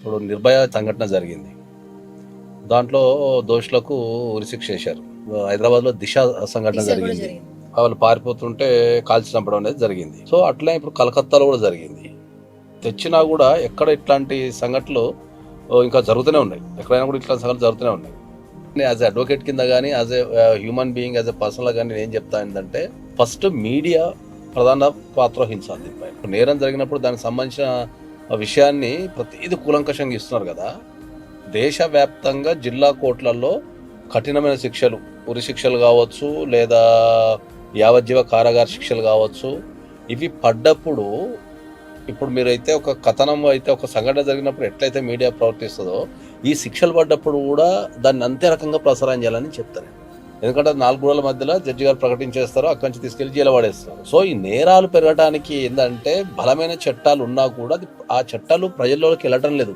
ఇప్పుడు నిర్భయ సంఘటన జరిగింది. దాంట్లో దోషులకు ఉరిశిక్ష వేశారు. హైదరాబాద్లో దిశ సంఘటన జరిగింది. వాళ్ళు పారిపోతుంటే కాల్చి చంపడం అనేది జరిగింది. సో అట్లే ఇప్పుడు కలకత్తాలో కూడా జరిగింది. తెచ్చినా కూడా ఎక్కడ ఇట్లాంటి సంఘటనలు ఇంకా జరుగుతూనే ఉన్నాయి. ఎక్కడైనా కూడా ఇట్లాంటి సంఘటనలు జరుగుతూనే ఉన్నాయి. యాజ్ అడ్వకేట్ కింద కానీ as a human being as a personal కానీ నేను ఏం చెప్తా ఏంటంటే ఫస్ట్ మీడియా ప్రధాన పాత్ర వహించాలి దీనిపై. నేరం జరిగినప్పుడు దానికి సంబంధించిన విషయాన్ని ప్రతిదీ కూలంకషంగా ఇస్తున్నారు కదా. దేశవ్యాప్తంగా జిల్లా కోర్టులలో కఠినమైన శిక్షలు, ఉరి శిక్షలు కావచ్చు లేదా యావజ్జీవ కారాగార శిక్షలు కావచ్చు, ఇవి పడ్డప్పుడు ఇప్పుడు మీరైతే ఒక కథనం అయితే ఒక సంఘటన జరిగినప్పుడు ఎట్లయితే మీడియా ప్రవర్తిస్తుందో ఈ శిక్షలు పడ్డప్పుడు కూడా దాన్ని అంతే రకంగా ప్రసారం చేయాలని చెప్తారు. ఎందుకంటే 4 గోడల మధ్యలో జడ్జి గారు ప్రకటించేస్తారు, అక్కడి నుంచి తీసుకెళ్లి జైలు పడేస్తారు. సో ఈ నేరాలు పెరగడానికి ఏంటంటే బలమైన చట్టాలు ఉన్నా కూడా ఆ చట్టాలు ప్రజల్లోకి వెళ్ళటం లేదు.